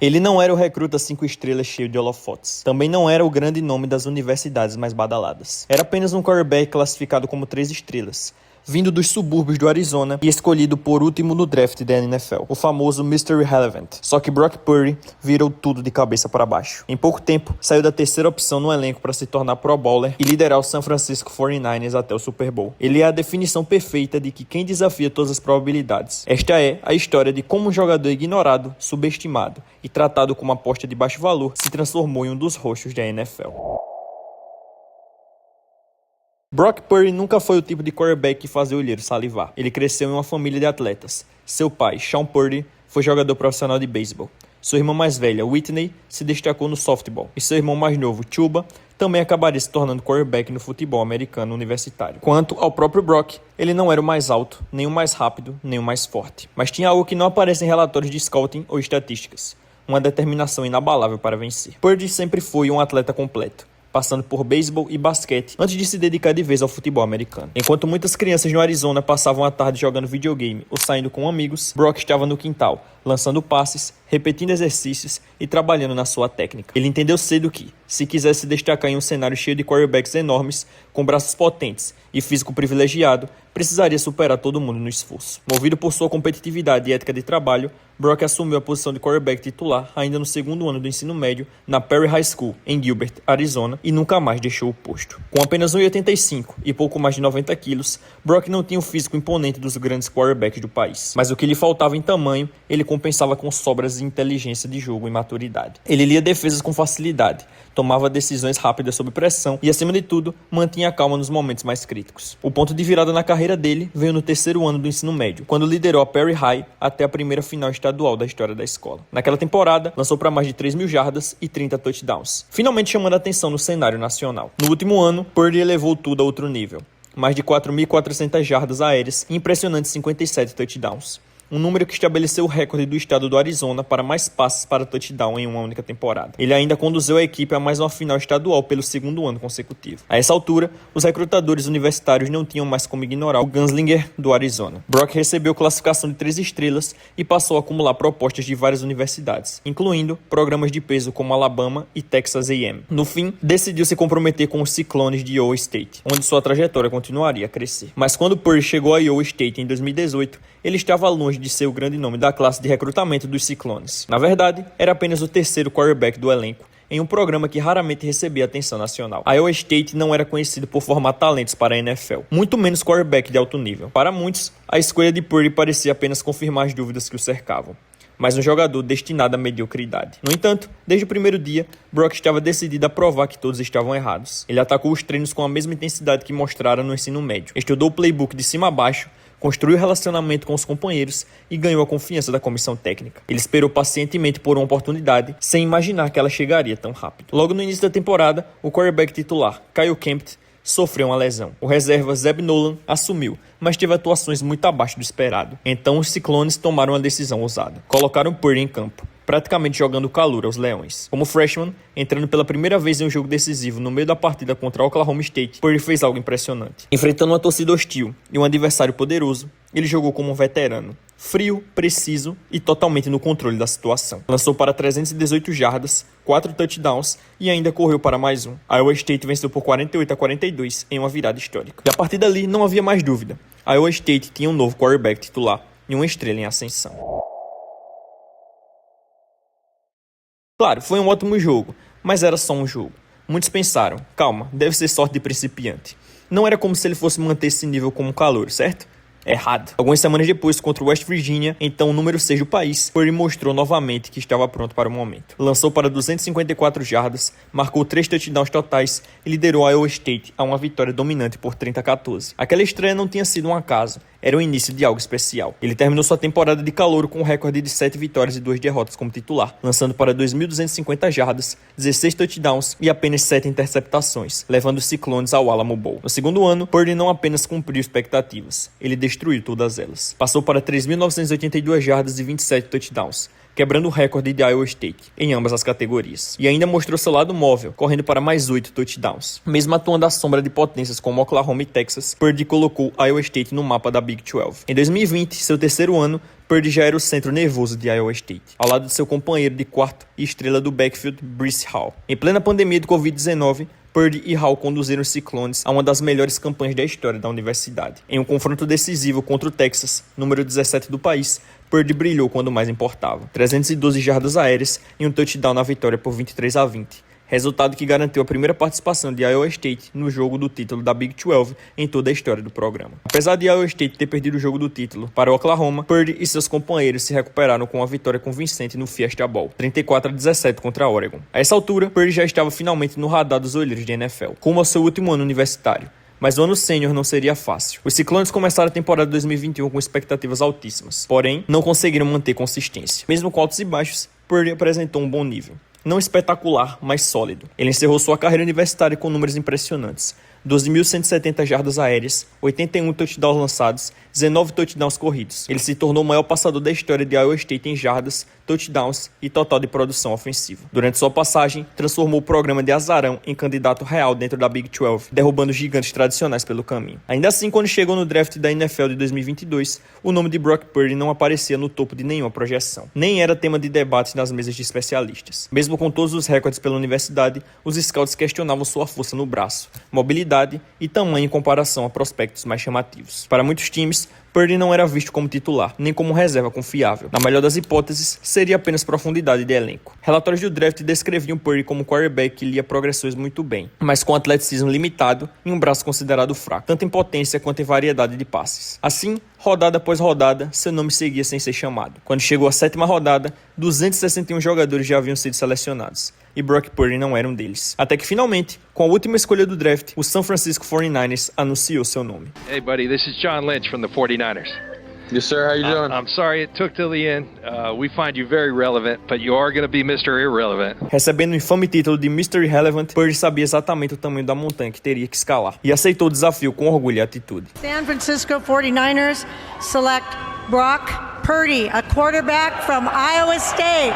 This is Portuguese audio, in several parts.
Ele não era o recruta 5 estrelas cheio de holofotes. Também não era o grande nome das universidades mais badaladas. Era apenas um quarterback classificado como 3 estrelas, vindo dos subúrbios do Arizona e escolhido por último no draft da NFL, o famoso Mr. Irrelevant. Só que Brock Purdy virou tudo de cabeça para baixo. Em pouco tempo, saiu da terceira opção no elenco para se tornar Pro Bowler e liderar o San Francisco 49ers até o Super Bowl. Ele é a definição perfeita de que quem desafia todas as probabilidades. Esta é a história de como um jogador ignorado, subestimado e tratado como aposta de baixo valor se transformou em um dos rostos da NFL. Brock Purdy nunca foi o tipo de quarterback que fazia o olheiro salivar. Ele cresceu em uma família de atletas. Seu pai, Sean Purdy, foi jogador profissional de beisebol. Sua irmã mais velha, Whitney, se destacou no softball. E seu irmão mais novo, Chuba, também acabaria se tornando quarterback no futebol americano universitário. Quanto ao próprio Brock, ele não era o mais alto, nem o mais rápido, nem o mais forte. Mas tinha algo que não aparece em relatórios de scouting ou estatísticas. Uma determinação inabalável para vencer. Purdy sempre foi um atleta completo, passando por beisebol e basquete, antes de se dedicar de vez ao futebol americano. Enquanto muitas crianças no Arizona passavam a tarde jogando videogame ou saindo com amigos, Brock estava no quintal, lançando passes, repetindo exercícios e trabalhando na sua técnica. Ele entendeu cedo que, se quisesse se destacar em um cenário cheio de quarterbacks enormes, com braços potentes e físico privilegiado, precisaria superar todo mundo no esforço. Movido por sua competitividade e ética de trabalho, Brock assumiu a posição de quarterback titular ainda no segundo ano do ensino médio na Perry High School, em Gilbert, Arizona, e nunca mais deixou o posto. Com apenas 1,85 e pouco mais de 90 quilos, Brock não tinha o físico imponente dos grandes quarterbacks do país. Mas o que lhe faltava em tamanho, ele compensava com sobras de inteligência de jogo e maturidade. Ele lia defesas com facilidade, tomava decisões rápidas sob pressão e, acima de tudo, mantinha a calma nos momentos mais críticos. O ponto de virada na carreira dele veio no terceiro ano do ensino médio, quando liderou a Perry High até a primeira final estadual da história da escola. Naquela temporada, lançou para mais de 3.000 jardas e 30 touchdowns, finalmente chamando a atenção no cenário nacional. No último ano, Purdy elevou tudo a outro nível. Mais de 4.400 jardas aéreas e impressionantes 57 touchdowns. Um número que estabeleceu o recorde do estado do Arizona para mais passes para touchdown em uma única temporada. Ele ainda conduziu a equipe a mais uma final estadual pelo segundo ano consecutivo. A essa altura, os recrutadores universitários não tinham mais como ignorar o Gunslinger do Arizona. Brock recebeu classificação de 3 estrelas e passou a acumular propostas de várias universidades, incluindo programas de peso como Alabama e Texas A&M. No fim, decidiu se comprometer com os Cyclones de Iowa State, onde sua trajetória continuaria a crescer. Mas quando Purdy chegou a Iowa State em 2018, ele estava longe de ser o grande nome da classe de recrutamento dos Cyclones. Na verdade, era apenas o terceiro quarterback do elenco, em um programa que raramente recebia atenção nacional. Iowa State não era conhecido por formar talentos para a NFL, muito menos quarterback de alto nível. Para muitos, a escolha de Purdy parecia apenas confirmar as dúvidas que o cercavam, mas um jogador destinado à mediocridade. No entanto, desde o primeiro dia, Brock estava decidido a provar que todos estavam errados. Ele atacou os treinos com a mesma intensidade que mostrara no ensino médio, estudou o playbook de cima a baixo, construiu relacionamento com os companheiros e ganhou a confiança da comissão técnica. Ele esperou pacientemente por uma oportunidade, sem imaginar que ela chegaria tão rápido. Logo no início da temporada, o quarterback titular, Kyle Kempt, sofreu uma lesão. O reserva Zeb Nolan assumiu, mas teve atuações muito abaixo do esperado. Então os Ciclones tomaram uma decisão ousada. Colocaram Purdy em campo, praticamente jogando calor aos Leões. Como freshman, entrando pela primeira vez em um jogo decisivo no meio da partida contra Oklahoma State, Purdy fez algo impressionante. Enfrentando uma torcida hostil e um adversário poderoso, ele jogou como um veterano, frio, preciso e totalmente no controle da situação. Lançou para 318 jardas, 4 touchdowns e ainda correu para mais um. Iowa State venceu por 48-42 em uma virada histórica. E a partir dali não havia mais dúvida. Iowa State tinha um novo quarterback titular e uma estrela em ascensão. Claro, foi um ótimo jogo, mas era só um jogo. Muitos pensaram, calma, deve ser sorte de principiante. Não era como se ele fosse manter esse nível como calor, certo? Errado. Algumas semanas depois, contra o West Virginia, então o número 6 do país, Purdy mostrou novamente que estava pronto para o momento. Lançou para 254 jardas, marcou 3 touchdowns totais e liderou a Iowa State a uma vitória dominante por 30-14. Aquela estreia não tinha sido um acaso, era o início de algo especial. Ele terminou sua temporada de calouro com um recorde de 7 vitórias e 2 derrotas como titular, lançando para 2.250 jardas, 16 touchdowns e apenas 7 interceptações, levando os Ciclones ao Alamo Bowl. No segundo ano, Purdy não apenas cumpriu expectativas, ele destruiu todas elas. Passou para 3.982 jardas e 27 touchdowns, quebrando o recorde de Iowa State em ambas as categorias. E ainda mostrou seu lado móvel, correndo para mais 8 touchdowns. Mesmo atuando à sombra de potências como Oklahoma e Texas, Purdy colocou Iowa State no mapa da Big 12. Em 2020, seu terceiro ano, Purdy já era o centro nervoso de Iowa State, ao lado de seu companheiro de quarto e estrela do backfield, Breece Hall. Em plena pandemia de Covid-19, Purdy e Hall conduziram os Cyclones a uma das melhores campanhas da história da universidade. Em um confronto decisivo contra o Texas, número 17 do país, Purdy brilhou quando mais importava. 312 jardas aéreas e um touchdown na vitória por 23-20. Resultado que garantiu a primeira participação de Iowa State no jogo do título da Big 12 em toda a história do programa. Apesar de Iowa State ter perdido o jogo do título para o Oklahoma, Purdy e seus companheiros se recuperaram com uma vitória convincente no Fiesta Bowl, 34-17 contra a Oregon. A essa altura, Purdy já estava finalmente no radar dos olheiros de NFL, como ao seu último ano universitário. Mas o ano sênior não seria fácil. Os Cyclones começaram a temporada 2021 com expectativas altíssimas, porém, não conseguiram manter consistência. Mesmo com altos e baixos, Purdy apresentou um bom nível. Não espetacular, mas sólido. Ele encerrou sua carreira universitária com números impressionantes. 12.170 jardas aéreas, 81 touchdowns lançados, 19 touchdowns corridos. Ele se tornou o maior passador da história de Iowa State em jardas, touchdowns e total de produção ofensiva. Durante sua passagem, transformou o programa de azarão em candidato real dentro da Big 12, derrubando gigantes tradicionais pelo caminho. Ainda assim, quando chegou no draft da NFL de 2022, o nome de Brock Purdy não aparecia no topo de nenhuma projeção. Nem era tema de debates nas mesas de especialistas. Mesmo com todos os recordes pela universidade, os scouts questionavam sua força no braço, mobilidade e tamanho em comparação a prospectos mais chamativos. Para muitos times, Purdy não era visto como titular, nem como reserva confiável. Na melhor das hipóteses, seria apenas profundidade de elenco. Relatórios do draft descreviam Purdy como quarterback que lia progressões muito bem, mas com atleticismo limitado e um braço considerado fraco, tanto em potência quanto em variedade de passes. Assim, rodada após rodada, seu nome seguia sem ser chamado. Quando chegou à sétima rodada, 261 jogadores já haviam sido selecionados, e Brock Purdy não era um deles. Até que finalmente, com a última escolha do draft, o San Francisco 49ers anunciou seu nome. Hey buddy, this is John Lynch from the 49ers. Yes, sir. How you doing? I'm sorry it took till the end. We find you very relevant, but you are going to be Mr. Irrelevant. Recebendo o infame título de Mr. Irrelevant, Purdy sabia exatamente o tamanho da montanha que teria que escalar e aceitou o desafio com orgulho e atitude. San Francisco 49ers select Brock Purdy, a quarterback from Iowa State.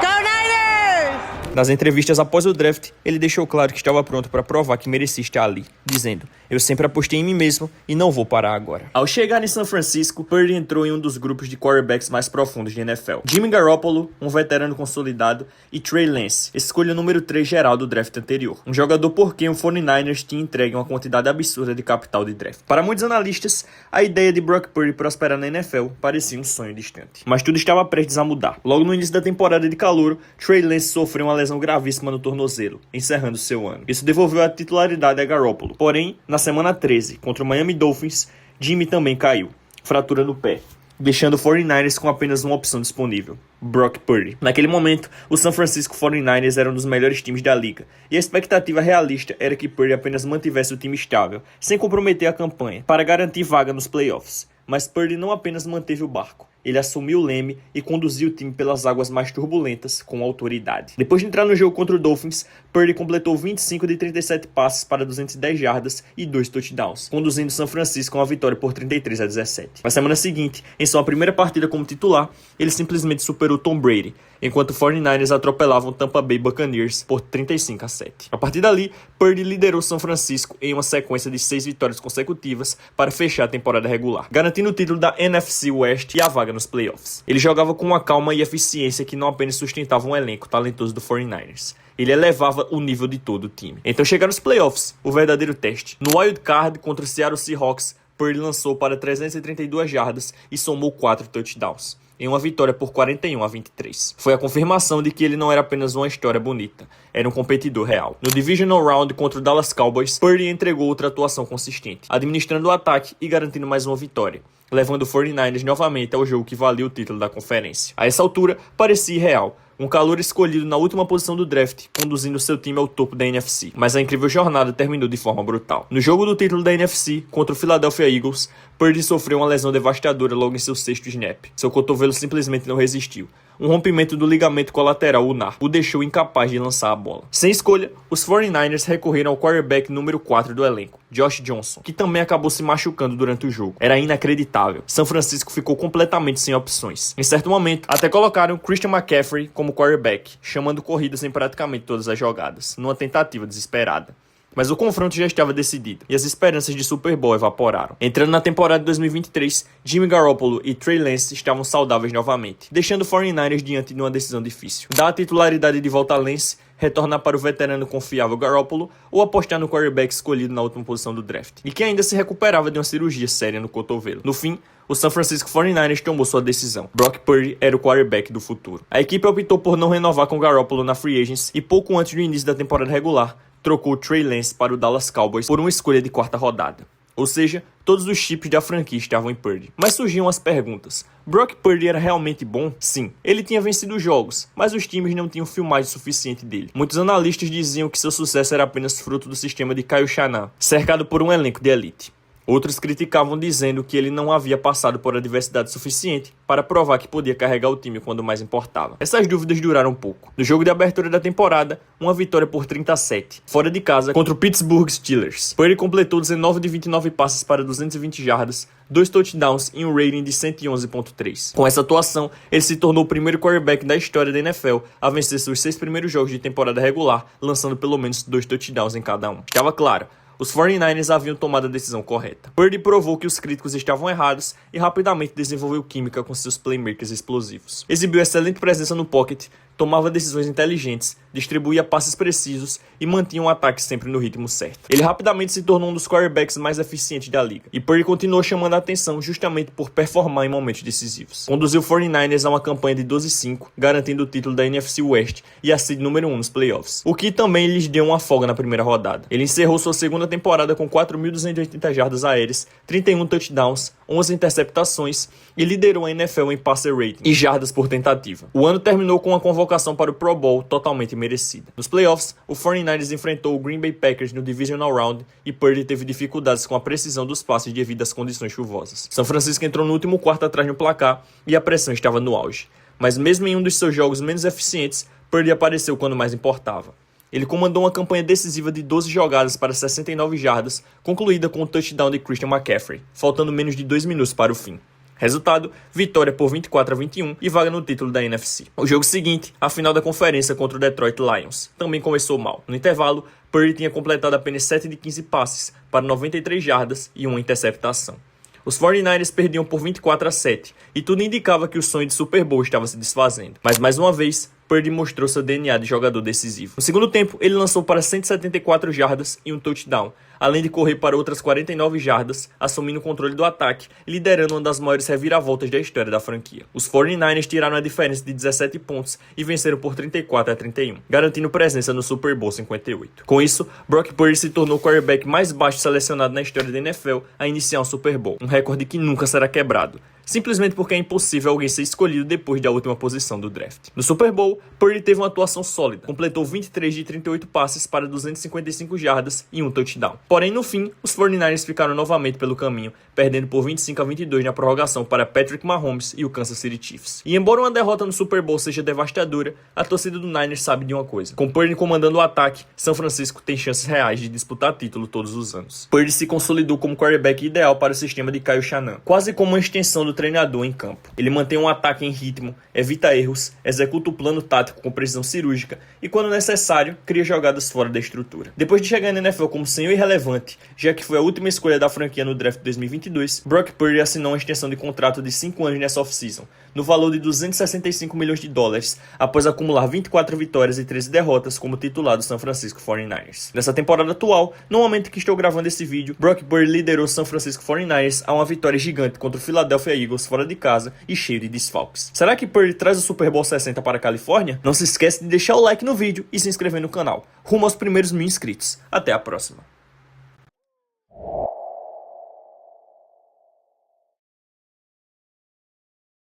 Go Niners! Nas entrevistas após o draft, ele deixou claro que estava pronto para provar que merecia estar ali, dizendo: "Eu sempre apostei em mim mesmo e não vou parar agora." Ao chegar em São Francisco, Purdy entrou em um dos grupos de quarterbacks mais profundos de NFL. Jimmy Garoppolo, um veterano consolidado, e Trey Lance, escolha número 3 geral do draft anterior. Um jogador por quem o 49ers tinha entregue uma quantidade absurda de capital de draft. Para muitos analistas, a ideia de Brock Purdy prosperar na NFL parecia um sonho distante. Mas tudo estava prestes a mudar. Logo no início da temporada de calouro, Trey Lance sofreu uma lesão gravíssima no tornozelo, encerrando seu ano. Isso devolveu a titularidade a Garoppolo. Porém, na semana 13, contra o Miami Dolphins, Jimmy também caiu, fratura no pé, deixando o 49ers com apenas uma opção disponível: Brock Purdy. Naquele momento, o San Francisco 49ers era um dos melhores times da liga, e a expectativa realista era que Purdy apenas mantivesse o time estável, sem comprometer a campanha, para garantir vaga nos playoffs. Mas Purdy não apenas manteve o barco, ele assumiu o leme e conduziu o time pelas águas mais turbulentas com autoridade. Depois de entrar no jogo contra o Dolphins, Purdy completou 25 de 37 passes para 210 jardas e 2 touchdowns, conduzindo São Francisco a uma vitória por 33-17. Na semana seguinte, em sua primeira partida como titular, ele simplesmente superou Tom Brady, enquanto o 49ers atropelavam o Tampa Bay Buccaneers por 35-7. A partir dali, Purdy liderou São Francisco em uma sequência de 6 vitórias consecutivas para fechar a temporada regular, garantindo o título da NFC West e a vaga nos playoffs. Ele jogava com uma calma e eficiência que não apenas sustentava um elenco talentoso do 49ers, ele elevava o nível de todo o time. Então chegar nos playoffs, o verdadeiro teste. No wild card contra o Seattle Seahawks, Purdy lançou para 332 jardas e somou 4 touchdowns, em uma vitória por 41-23. Foi a confirmação de que ele não era apenas uma história bonita, era um competidor real. No Divisional Round contra o Dallas Cowboys, Purdy entregou outra atuação consistente, administrando o ataque e garantindo mais uma vitória, levando o 49ers novamente ao jogo que valia o título da conferência. A essa altura, parecia irreal. Um calouro escolhido na última posição do draft, conduzindo seu time ao topo da NFC. Mas a incrível jornada terminou de forma brutal. No jogo do título da NFC, contra o Philadelphia Eagles, Purdy sofreu uma lesão devastadora logo em seu 6º snap. Seu cotovelo simplesmente não resistiu. um rompimento do ligamento colateral ulnar o deixou incapaz de lançar a bola. Sem escolha, os 49ers recorreram ao quarterback número 4 do elenco, Josh Johnson, que também acabou se machucando durante o jogo. Era inacreditável. São Francisco ficou completamente sem opções. Em certo momento, até colocaram Christian McCaffrey como quarterback, chamando corridas em praticamente todas as jogadas, numa tentativa desesperada. Mas o confronto já estava decidido, e as esperanças de Super Bowl evaporaram. Entrando na temporada de 2023, Jimmy Garoppolo e Trey Lance estavam saudáveis novamente, deixando o 49ers diante de uma decisão difícil. Dar a titularidade de volta a Lance, retornar para o veterano confiável Garoppolo ou apostar no quarterback escolhido na última posição do draft, e que ainda se recuperava de uma cirurgia séria no cotovelo. No fim, o San Francisco 49ers tomou sua decisão. Brock Purdy era o quarterback do futuro. A equipe optou por não renovar com Garoppolo na free agency e pouco antes do início da temporada regular, trocou Trey Lance para o Dallas Cowboys por uma escolha de 4ª rodada. Ou seja, todos os chips da franquia estavam em Purdy. Mas surgiam as perguntas. Brock Purdy era realmente bom? Sim. Ele tinha vencido jogos, mas os times não tinham filmagem suficiente dele. Muitos analistas diziam que seu sucesso era apenas fruto do sistema de Kyle Shanahan, cercado por um elenco de elite. Outros criticavam dizendo que ele não havia passado por adversidade suficiente para provar que podia carregar o time quando mais importava. Essas dúvidas duraram pouco. No jogo de abertura da temporada, uma vitória por 30-7, fora de casa, contra o Pittsburgh Steelers. Purdy completou 19 de 29 passes para 220 jardas, 2 touchdowns e um rating de 111.3. Com essa atuação, ele se tornou o primeiro quarterback da história da NFL a vencer seus 6 primeiros jogos de temporada regular, lançando pelo menos 2 touchdowns em cada um. Estava claro, os 49ers haviam tomado a decisão correta. Purdy provou que os críticos estavam errados e rapidamente desenvolveu química com seus playmakers explosivos. Exibiu excelente presença no pocket, tomava decisões inteligentes, distribuía passes precisos e mantinha um ataque sempre no ritmo certo. Ele rapidamente se tornou um dos quarterbacks mais eficientes da liga, e Purdy continuou chamando a atenção justamente por performar em momentos decisivos. Conduziu o 49ers a uma campanha de 12-5, garantindo o título da NFC West e a seed número 1 nos playoffs, o que também lhes deu uma folga na primeira rodada. Ele encerrou sua segunda temporada com 4.280 jardas aéreas, 31 touchdowns, 11 interceptações e liderou a NFL em passer rating e jardas por tentativa. O ano terminou com uma convocação para o Pro Bowl totalmente merecida. Nos playoffs, o 49ers enfrentou o Green Bay Packers no Divisional Round e Purdy teve dificuldades com a precisão dos passes devido às condições chuvosas. São Francisco entrou no último quarto atrás no placar e a pressão estava no auge. Mas mesmo em um dos seus jogos menos eficientes, Purdy apareceu quando mais importava. Ele comandou uma campanha decisiva de 12 jogadas para 69 jardas, concluída com o touchdown de Christian McCaffrey, faltando menos de 2 minutos para o fim. Resultado, vitória por 24-21 e vaga no título da NFC. O jogo seguinte, a final da conferência contra o Detroit Lions, também começou mal. No intervalo, Purdy tinha completado apenas 7 de 15 passes para 93 jardas e uma interceptação. Os 49ers perdiam por 24-7 e tudo indicava que o sonho de Super Bowl estava se desfazendo. Mas mais uma vez, Purdy mostrou seu DNA de jogador decisivo. No segundo tempo, ele lançou para 174 jardas e um touchdown, além de correr para outras 49 jardas, assumindo o controle do ataque e liderando uma das maiores reviravoltas da história da franquia. Os 49ers tiraram a diferença de 17 pontos e venceram por 34-31, garantindo presença no Super Bowl 58. Com isso, Brock Purdy se tornou o quarterback mais baixo selecionado na história da NFL a iniciar um Super Bowl, um recorde que nunca será quebrado, simplesmente porque é impossível alguém ser escolhido depois da última posição do draft. No Super Bowl, Purdy teve uma atuação sólida, completou 23 de 38 passes para 255 jardas e um touchdown. Porém, no fim, os 49ers ficaram novamente pelo caminho, perdendo por 25-22 na prorrogação para Patrick Mahomes e o Kansas City Chiefs. E embora uma derrota no Super Bowl seja devastadora, a torcida do Niners sabe de uma coisa: com Purdy comandando o ataque, São Francisco tem chances reais de disputar título todos os anos. Purdy se consolidou como quarterback ideal para o sistema de Kyle Shanahan, quase como uma extensão do treinador em campo. Ele mantém um ataque em ritmo, evita erros, executa o plano tático com precisão cirúrgica e, quando necessário, cria jogadas fora da estrutura. Depois de chegar na NFL como senhor irrelevante, já que foi a última escolha da franquia no draft 2022, Brock Purdy assinou uma extensão de contrato de 5 anos nessa off-season, no valor de 265 milhões de dólares, após acumular 24 vitórias e 13 derrotas como titular do San Francisco 49ers. Nessa temporada atual, no momento que estou gravando esse vídeo, Brock Purdy liderou o San Francisco 49ers a uma vitória gigante contra o Philadelphia Eagles fora de casa e cheio de desfalques. Será que Purdy traz o Super Bowl 60 para a Califórnia? Não se esquece de deixar o like no vídeo e se inscrever no canal, rumo aos primeiros 1000 inscritos. Até a próxima.